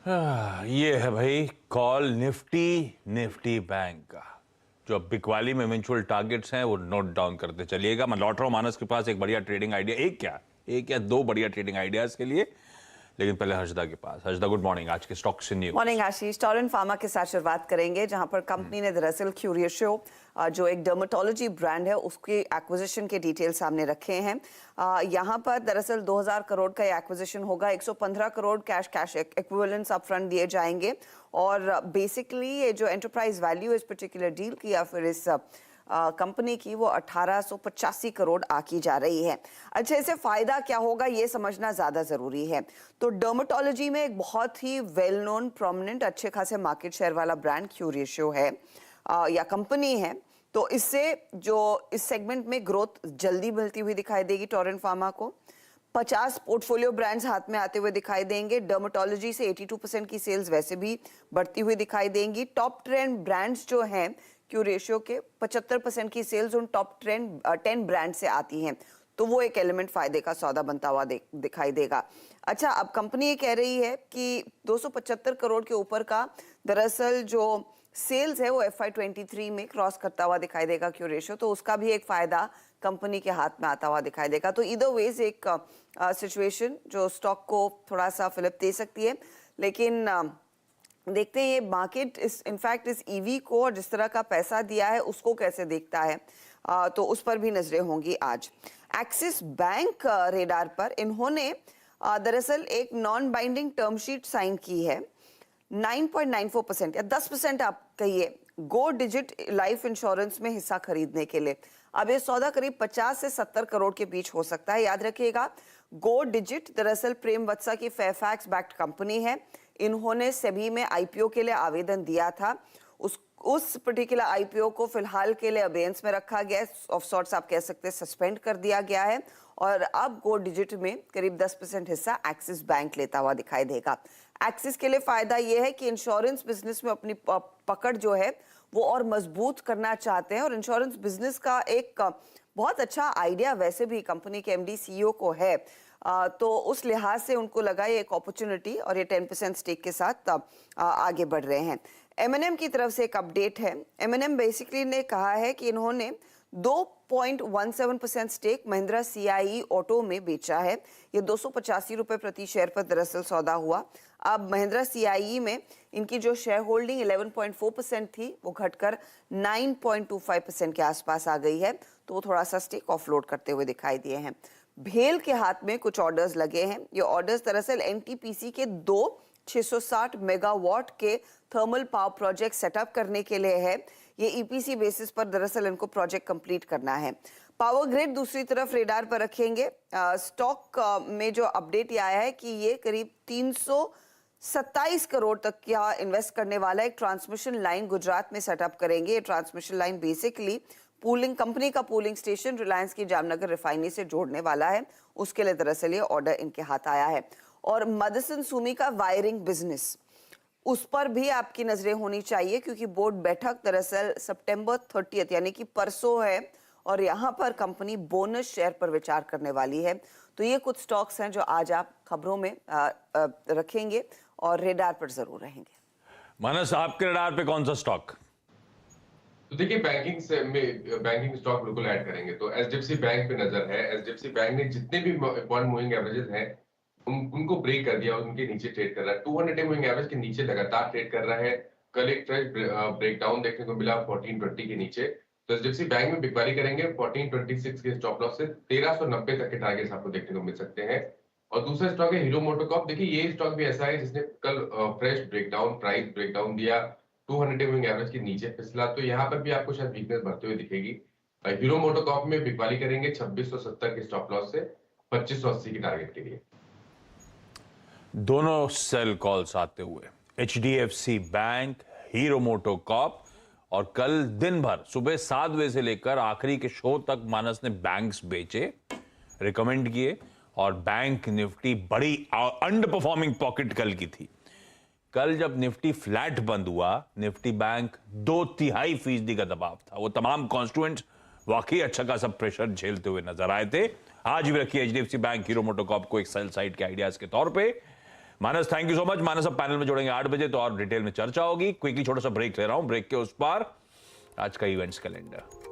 ये है भाई कॉल निफ्टी बैंक का। जो अब बिकवाली में इवेंचुअल टारगेट्स हैं वो नोट डाउन करते चलिएगा। मैं लौट रहा हूं मानस के पास एक बढ़िया ट्रेडिंग आइडिया, एक या दो बढ़िया ट्रेडिंग आइडियाज के लिए, लेकिन पहले हर्षदा के पास। Harshada, good morning. आज के स्टॉक से न्यूज़। मॉर्निंग आशीष। टोरेंट फार्मा के साथ शुरुआत करेंगे, जहां पर कंपनी ने दरअसल क्यूरियोशो जो एक डर्मेटोलॉजी ब्रांड है उसकी एक्विजिशन के डिटेल सामने रखे हैं। यहां पर दरअसल 2000 करोड़ का ये एक्विजिशन होगा। 115 करोड़ कैश इक्विवेलेंट्स अपफ्रंट दिए जाएंगे और बेसिकली ये जो एंटरप्राइज वैल्यू इस पर्टिकुलर डील की या फिर इस कंपनी की वो 1885 करोड़ आकी जा रही है। अच्छा, इससे फायदा क्या होगा ये समझना ज्यादा जरूरी है। तो डर्मेटोलॉजी में एक बहुत ही वेल नोन प्रोमिनेंट अच्छे खासे मार्केट शेयर वाला ब्रांड क्यूरियोशो है या कंपनी है। तो इससे जो इस सेगमेंट में ग्रोथ जल्दी मिलती हुई दिखाई देगी टोरेंट फार्मा को। 50 पोर्टफोलियो ब्रांड्स हाथ में आते हुए दिखाई देंगे। डर्मेटोलॉजी से 82% की सेल्स वैसे भी बढ़ती हुई दिखाई देंगी। टॉप ट्रेंड ब्रांड्स जो हैं क्यूरियोशो के 75% की सेल्स उन टॉप 10 ब्रांड से आती हैं, तो वो एक एलिमेंट फायदे का सौदा बनता हुआ दिखाई देगा। अच्छा, अब कंपनी ये कह रही है कि 275 करोड़ के ऊपर का दरअसल जो सेल्स है वो FY23 में क्रॉस करता हुआ दिखाई देगा क्यूरियोशो, तो उसका भी एक फायदा कंपनी के हाथ में आता हुआ दिखाई देगा। तो ईदर वेज एक सिचुएशन जो स्टॉक को थोड़ा सा फिलिप दे सकती है, लेकिन देखते हैं ये मार्केट इनफैक्ट इस ईवी को और जिस तरह का पैसा दिया है उसको कैसे देखता है, तो उस पर भी नजरें होंगी आज। एक्सिस बैंक रेडार पर इन्होंने दरअसल एक non binding term sheet sign की है 9.94% या 10% आप कहिए गो डिजिट लाइफ इंश्योरेंस में हिस्सा खरीदने के लिए। अब ये सौदा करीब 50 से 70 करोड़ के बीच हो सकता है। याद रखिएगा, गो डिजिट दरअसल प्रेम वत्सा की फेयरफैक्स बैक्ड कंपनी है। इन्होंने सेबी में आईपीओ के लिए आवेदन दिया था। उस पर्टिकुलर आईपीओ को फिलहाल के लिए अबेयंस में रखा गया है, ऑफ सॉर्ट्स आप कह सकते हैं सस्पेंड कर दिया गया है, और अब गो डिजिट में करीब 10% हिस्सा एक्सिस बैंक लेता हुआ दिखाई देगा। एक्सिस के लिए फायदा यह है कि इंश्योरेंस बिजनेस में अपनी पकड़ जो है वो और मजबूत करना चाहते हैं, और इंश्योरेंस बिजनेस का एक बहुत अच्छा आइडिया वैसे भी कंपनी के एमडी सीईओ को है, तो उस लिहाज से उनको लगा ये एक अपॉर्चुनिटी और ये 10% स्टेक के साथ आगे बढ़ रहे हैं। M&M की तरफ से एक अपडेट है। M&M बेसिकली ने कहा है कि इन्होंने 2.17% स्टेक महिंद्रा CIE ऑटो में बेचा है। ये 285 रुपए प्रति शेयर पर दरअसल सौदा हुआ। अब महिंद्रा CIE में इनकी जो शेयर होल्डिंग 11.4% थी वो घटकर 9.25% के आसपास आ गई है, तो वो थोड़ा सा स्टेक ऑफलोड करते हुए दिखाई दिए हैं। भेल के हाथ में कुछ ऑर्डर्स लगे हैं। ये ऑर्डर्स दरअसल NTPC के 660 मेगावाट के थर्मल पावर प्रोजेक्ट सेटअप करने के लिए है। ये EPC बेसिस पर दरअसल इनको प्रोजेक्ट कंप्लीट करना है। पावर ग्रिड दूसरी तरफ रेडार पर रखेंगे। स्टॉक में जो अपडेट ये आया है कि ये करीब 327 करोड़ तक का इन्वेस्ट करने वाला एक ट्रांसमिशन लाइन गुजरात में सेटअप करेंगे। ये transmission line basically pooling company का पूलिंग स्टेशन रिलायंस की जामनगर रिफाइनरी से जोड़ने वाला है। उसके लिए दरअसल ये ऑर्डर इनके हाथ आया है। और मदसन सुमी का वायरिंग बिजनेस, उस पर भी आपकी नजरें होनी चाहिए, क्योंकि बोर्ड बैठक दरअसल सितंबर 30 यानी कि परसों है, और यहाँ पर कंपनी बोनस शेयर पर विचार करने वाली है। तो ये कुछ स्टॉक्स हैं जो आज आप खबरों में रखेंगे और रेडार पर जरूर रहेंगे। मानस, आपके रेडार पे कौन सा स्टॉक? तो देखिए, बैंकिंग स्टॉक बिल्कुल ऐड करेंगे तो HDFC बैंक पे नजर है। HDFC बैंक ने जितने भी बॉन्ड मूविंग एवरेजेस हैं उनको ब्रेक कर दिया, उनके नीचे ट्रेड कर रहा है। 200 डे मूविंग एवरेज के नीचे लगातार ट्रेड कर रहा है। कल एक फ्रेश ब्रेकडाउन देखने को मिला 1420 के नीचे। तो HDFC बैंक में बिकवाली करेंगे 1426 के स्टॉप लॉस से 1390 तक के टारगेट्स आपको देखने को मिल सकते हैं। और दूसरा स्टॉक है हीरो मोटोकॉर्प। देखिए, ये स्टॉक भी ऐसा है जिसने कल फ्रेश ब्रेकडाउन प्राइस ब्रेकडाउन दिया, 200 डे मूविंग एवरेज के नीचे फिसला, तो यहाँ पर भी आपको शायद वीकनेस बढ़ते हुए दिखेगी। हीरो मोटोकॉर्प में बिकवाली करेंगे 2670 के स्टॉप लॉस से 2580 के टारगेट के लिए। दोनों सेल कॉल्स आते हुए HDFC बैंक, हीरो मोटोकॉर्प, और कल दिन भर सुबह 7 बजे से लेकर आखिरी के शो तक मानस ने बैंक्स बेचे, रिकमेंड किए, और बैंक निफ्टी बड़ी अंडर परफॉर्मिंग पॉकेट कल की थी। कल जब निफ्टी फ्लैट बंद हुआ, निफ्टी बैंक 2/3% का दबाव था। वो तमाम कॉन्स्टिट्यूएंट्स वाकई अच्छा खासा प्रेशर झेलते हुए नजर आए थे। आज भी रखिए HDFC बैंक, हीरो मोटोकॉर्प को एक सेल साइड के आइडियाज के तौर पे। मानस, थैंक यू सो मच। मानस अब पैनल में जोड़ेंगे 8 बजे, तो और डिटेल में चर्चा होगी। क्विकली छोटा सा ब्रेक ले रहा हूं, ब्रेक के उस पार आज का इवेंट्स कैलेंडर।